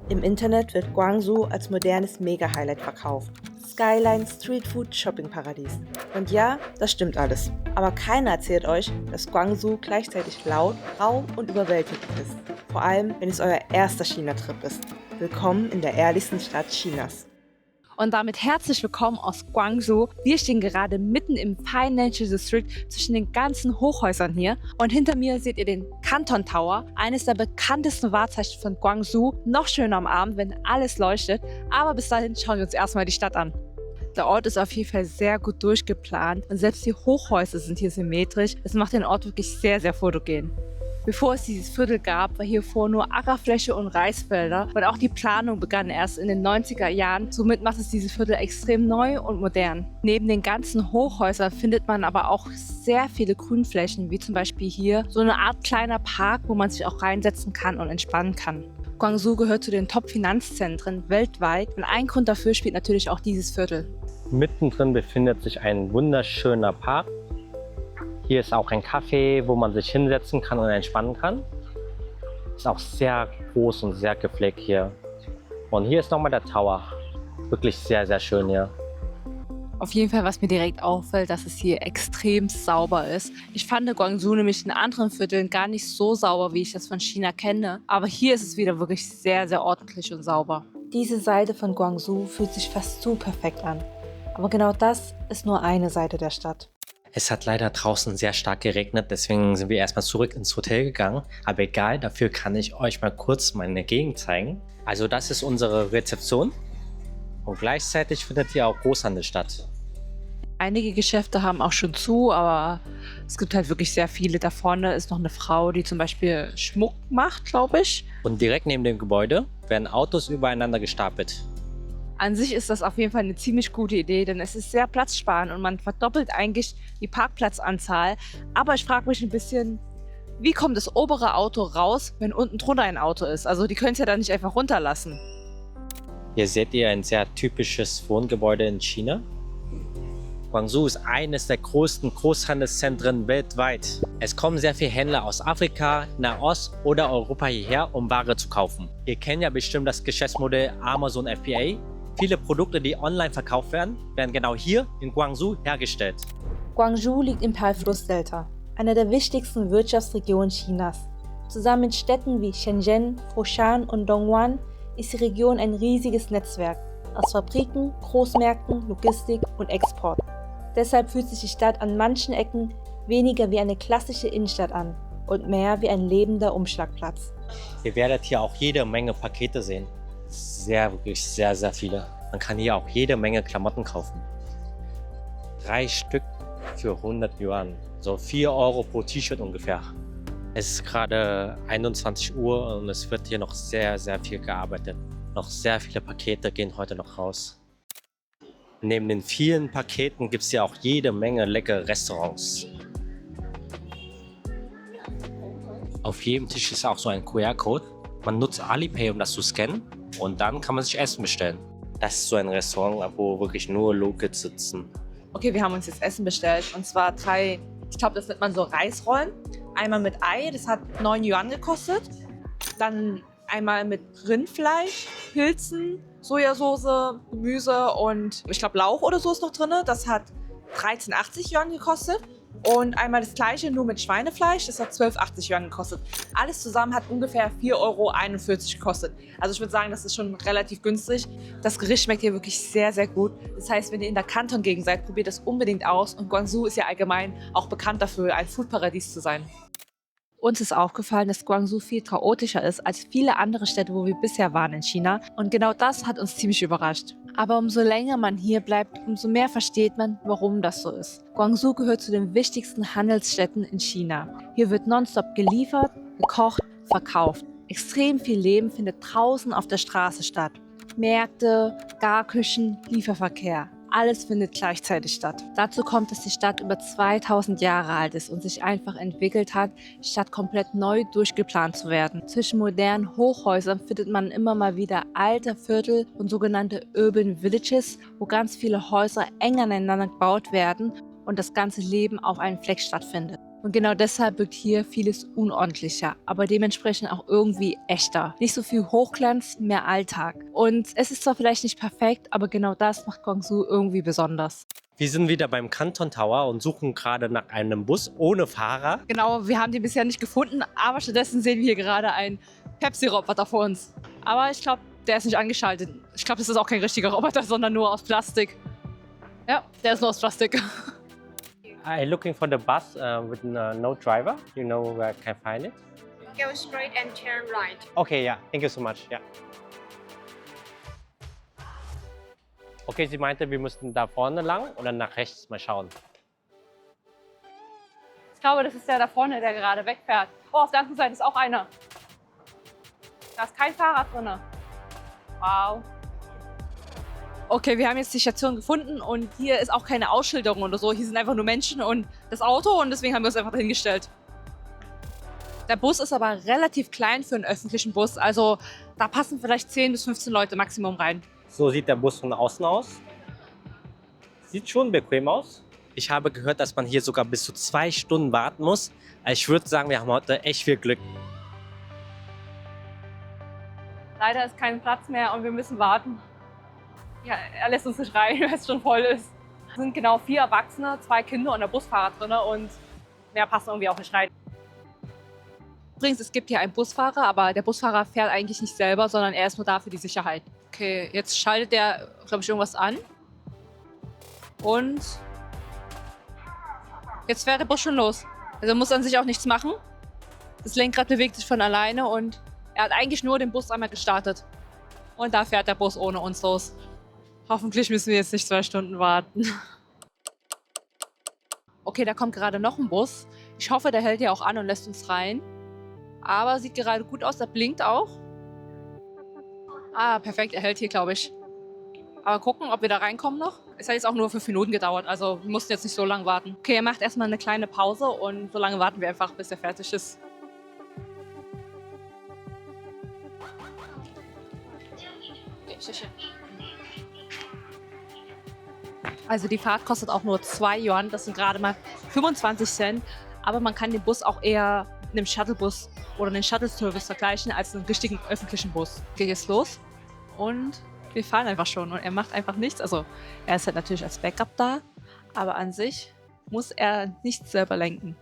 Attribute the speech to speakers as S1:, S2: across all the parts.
S1: Im Internet wird Guangzhou als modernes Mega-Highlight verkauft. Skyline, Streetfood, Shoppingparadies. Und ja, das stimmt alles. Aber keiner erzählt euch, dass Guangzhou gleichzeitig laut, rau und überwältigend ist. Vor allem, wenn es euer erster China-Trip ist. Willkommen in der ehrlichsten Stadt Chinas.
S2: Und damit herzlich willkommen aus Guangzhou. Wir stehen gerade mitten im Financial District zwischen den ganzen Hochhäusern hier. Und hinter mir seht ihr den Canton Tower, eines der bekanntesten Wahrzeichen von Guangzhou. Noch schöner am Abend, wenn alles leuchtet. Aber bis dahin schauen wir uns erstmal die Stadt an. Der Ort ist auf jeden Fall sehr gut durchgeplant und selbst die Hochhäuser sind hier symmetrisch. Es macht den Ort wirklich sehr, sehr fotogen. Bevor es dieses Viertel gab, war hier vor nur Ackerfläche und Reisfelder und auch die Planung begann erst in den 90er Jahren. Somit macht es dieses Viertel extrem neu und modern. Neben den ganzen Hochhäusern findet man aber auch sehr viele Grünflächen, wie zum Beispiel hier so eine Art kleiner Park, wo man sich auch reinsetzen kann und entspannen kann. Guangzhou gehört zu den Top-Finanzzentren weltweit und ein Grund dafür spielt natürlich auch dieses Viertel.
S3: Mittendrin befindet sich ein wunderschöner Park. Hier ist auch ein Café, wo man sich hinsetzen kann und entspannen kann. Ist auch sehr groß und sehr gepflegt hier. Und hier ist nochmal der Tower. Wirklich sehr, sehr schön hier.
S2: Auf jeden Fall, was mir direkt auffällt, dass es hier extrem sauber ist. Ich fand Guangzhou nämlich in anderen Vierteln gar nicht so sauber, wie ich das von China kenne. Aber hier ist es wieder wirklich sehr, sehr ordentlich und sauber.
S1: Diese Seite von Guangzhou fühlt sich fast zu perfekt an. Aber genau das ist nur eine Seite der Stadt.
S3: Es hat leider draußen sehr stark geregnet, deswegen sind wir erstmal zurück ins Hotel gegangen. Aber egal, dafür kann ich euch mal kurz meine Gegend zeigen. Also das ist unsere Rezeption und gleichzeitig findet hier auch Großhandel statt.
S2: Einige Geschäfte haben auch schon zu, aber es gibt halt wirklich sehr viele. Da vorne ist noch eine Frau, die zum Beispiel Schmuck macht, glaube ich.
S3: Und direkt neben dem Gebäude werden Autos übereinander gestapelt.
S2: An sich ist das auf jeden Fall eine ziemlich gute Idee, denn es ist sehr platzsparend und man verdoppelt eigentlich die Parkplatzanzahl. Aber ich frage mich ein bisschen, wie kommt das obere Auto raus, wenn unten drunter ein Auto ist? Also die können es ja dann nicht einfach runterlassen.
S3: Hier seht ihr ein sehr typisches Wohngebäude in China. Guangzhou ist eines der größten Großhandelszentren weltweit. Es kommen sehr viele Händler aus Afrika, Nahost oder Europa hierher, um Ware zu kaufen. Ihr kennt ja bestimmt das Geschäftsmodell Amazon FBA. Viele Produkte, die online verkauft werden, werden genau hier in Guangzhou hergestellt.
S1: Guangzhou liegt im Peilflussdelta, einer der wichtigsten Wirtschaftsregionen Chinas. Zusammen mit Städten wie Shenzhen, Foshan und Dongguan ist die Region ein riesiges Netzwerk aus Fabriken, Großmärkten, Logistik und Export. Deshalb fühlt sich die Stadt an manchen Ecken weniger wie eine klassische Innenstadt an und mehr wie ein lebender Umschlagplatz.
S3: Ihr werdet hier auch jede Menge Pakete sehen. Wirklich sehr, sehr viele. Man kann hier auch jede Menge Klamotten kaufen. 3 Stück für 100 Yuan, so 4 Euro pro T-Shirt ungefähr. Es ist gerade 21 Uhr und es wird hier noch sehr, sehr viel gearbeitet. Noch sehr viele Pakete gehen heute noch raus. Neben den vielen Paketen gibt es hier auch jede Menge leckere Restaurants. Auf jedem Tisch ist auch so ein QR-Code. Man nutzt Alipay, um das zu scannen und dann kann man sich Essen bestellen. Das ist so ein Restaurant, wo wirklich nur Locals sitzen.
S2: Okay, wir haben uns jetzt Essen bestellt und zwar 3, ich glaube, das nennt man so Reisrollen. Einmal mit Ei, das hat 9 Yuan gekostet. Dann einmal mit Rindfleisch, Pilzen, Sojasauce, Gemüse und ich glaube Lauch oder so ist noch drin. Das hat 13,80 Yuan gekostet. Und einmal das gleiche, nur mit Schweinefleisch, das hat 12,80 Yuan gekostet. Alles zusammen hat ungefähr 4,41 Euro gekostet. Also ich würde sagen, das ist schon relativ günstig. Das Gericht schmeckt hier wirklich sehr, sehr gut. Das heißt, wenn ihr in der Canton-Gegend seid, probiert das unbedingt aus. Und Guangzhou ist ja allgemein auch bekannt dafür, ein Foodparadies zu sein. Uns ist aufgefallen, dass Guangzhou viel chaotischer ist als viele andere Städte, wo wir bisher waren in China. Und genau das hat uns ziemlich überrascht. Aber umso länger man hier bleibt, umso mehr versteht man, warum das so ist. Guangzhou gehört zu den wichtigsten Handelsstädten in China. Hier wird nonstop geliefert, gekocht, verkauft. Extrem viel Leben findet draußen auf der Straße statt. Märkte, Garküchen, Lieferverkehr. Alles findet gleichzeitig statt. Dazu kommt, dass die Stadt über 2000 Jahre alt ist und sich einfach entwickelt hat, statt komplett neu durchgeplant zu werden. Zwischen modernen Hochhäusern findet man immer mal wieder alte Viertel und sogenannte Urban Villages, wo ganz viele Häuser eng aneinander gebaut werden und das ganze Leben auf einem Fleck stattfindet.
S1: Und genau deshalb wirkt hier vieles unordentlicher, aber dementsprechend auch irgendwie echter. Nicht so viel Hochglanz, mehr Alltag. Und es ist zwar vielleicht nicht perfekt, aber genau das macht Guangzhou irgendwie besonders.
S3: Wir sind wieder beim Canton Tower und suchen gerade nach einem Bus ohne Fahrer.
S2: Genau, wir haben den bisher nicht gefunden, aber stattdessen sehen wir hier gerade einen Pepsi-Roboter vor uns. Aber ich glaube, der ist nicht angeschaltet. Ich glaube, das ist auch kein richtiger Roboter, sondern nur aus Plastik. Ja, der ist nur aus Plastik.
S3: I'm looking for the bus with no driver. You know where I can find it?
S4: Go straight and turn right.
S3: Okay, yeah. Thank you so much. Yeah. Okay, sie meinte, wir müssten da vorne lang oder nach rechts mal schauen.
S2: Ich glaube, das ist der da vorne, der gerade wegfährt. Oh, auf der anderen Seite ist auch einer. Da ist kein Fahrrad drin. Wow. Okay, wir haben jetzt die Station gefunden und hier ist auch keine Ausschilderung oder so. Hier sind einfach nur Menschen und das Auto und deswegen haben wir uns einfach dahingestellt. Der Bus ist aber relativ klein für einen öffentlichen Bus. Also da passen vielleicht 10 bis 15 Leute Maximum rein.
S3: So sieht der Bus von außen aus. Sieht schon bequem aus. Ich habe gehört, dass man hier sogar bis zu 2 Stunden warten muss. Also ich würde sagen, wir haben heute echt viel Glück.
S2: Leider ist kein Platz mehr und wir müssen warten. Ja, er lässt uns nicht rein, weil es schon voll ist. Es sind genau 4 Erwachsene, 2 Kinder und der Busfahrer drin und mehr passen irgendwie auch nicht rein. Übrigens, es gibt hier einen Busfahrer, aber der Busfahrer fährt eigentlich nicht selber, sondern er ist nur da für die Sicherheit. Okay, jetzt schaltet der, glaube ich, irgendwas an. Und jetzt fährt der Bus schon los. Also er muss an sich auch nichts machen. Das Lenkrad bewegt sich von alleine und er hat eigentlich nur den Bus einmal gestartet. Und da fährt der Bus ohne uns los. Hoffentlich müssen wir jetzt nicht 2 Stunden warten. Okay, da kommt gerade noch ein Bus. Ich hoffe, der hält ja auch an und lässt uns rein. Aber sieht gerade gut aus, der blinkt auch. Ah, perfekt, er hält hier, glaube ich. Aber gucken, ob wir da reinkommen noch. Es hat jetzt auch nur 5 Minuten gedauert, also wir mussten jetzt nicht so lange warten. Okay, er macht erstmal eine kleine Pause und so lange warten wir einfach, bis er fertig ist. Also die Fahrt kostet auch nur 2 Yuan, das sind gerade mal 25 Cent. Aber man kann den Bus auch eher mit einem Shuttlebus oder einem Shuttle-Service vergleichen als einen richtigen öffentlichen Bus. Geht jetzt los und wir fahren einfach schon und er macht einfach nichts. Also er ist halt natürlich als Backup da, aber an sich muss er nicht selber lenken.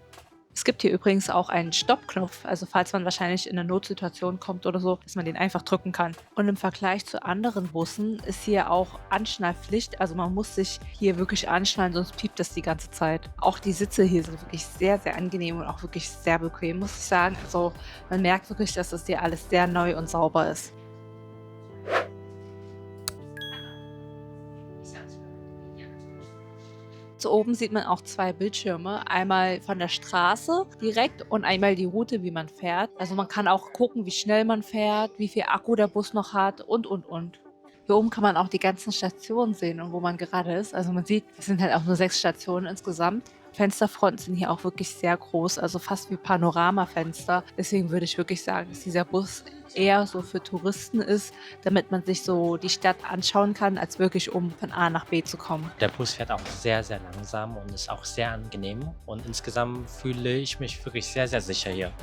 S2: Es gibt hier übrigens auch einen Stoppknopf, also falls man wahrscheinlich in eine Notsituation kommt oder so, dass man den einfach drücken kann. Und im Vergleich zu anderen Bussen ist hier auch Anschnallpflicht, also man muss sich hier wirklich anschnallen, sonst piept das die ganze Zeit. Auch die Sitze hier sind wirklich sehr, sehr angenehm und auch wirklich sehr bequem, muss ich sagen. Also man merkt wirklich, dass das hier alles sehr neu und sauber ist. So oben sieht man auch 2 Bildschirme, einmal von der Straße direkt und einmal die Route, wie man fährt. Also man kann auch gucken, wie schnell man fährt, wie viel Akku der Bus noch hat und. Hier oben kann man auch die ganzen Stationen sehen und wo man gerade ist. Also man sieht, es sind halt auch nur 6 Stationen insgesamt. Fensterfronten sind hier auch wirklich sehr groß, also fast wie Panoramafenster. Deswegen würde ich wirklich sagen, dass dieser Bus eher so für Touristen ist, damit man sich so die Stadt anschauen kann, als wirklich um von A nach B zu kommen.
S3: Der Bus fährt auch sehr, sehr langsam und ist auch sehr angenehm. Und insgesamt fühle ich mich wirklich sehr, sehr sicher hier.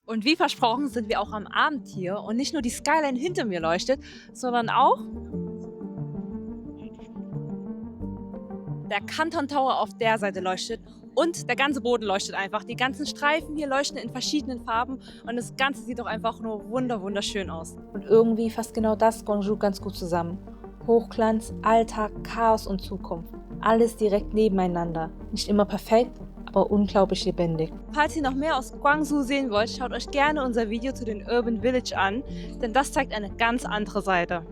S2: Und wie versprochen sind wir auch am Abend hier und nicht nur die Skyline hinter mir leuchtet, sondern auch der Canton Tower auf der Seite leuchtet und der ganze Boden leuchtet einfach. Die ganzen Streifen hier leuchten in verschiedenen Farben und das Ganze sieht doch einfach nur wunderschön aus.
S1: Und irgendwie fasst genau das Guangzhou ganz gut zusammen. Hochglanz, Alltag, Chaos und Zukunft. Alles direkt nebeneinander. Nicht immer perfekt, aber unglaublich lebendig.
S2: Falls ihr noch mehr aus Guangzhou sehen wollt, schaut euch gerne unser Video zu den Urban Village an, denn das zeigt eine ganz andere Seite.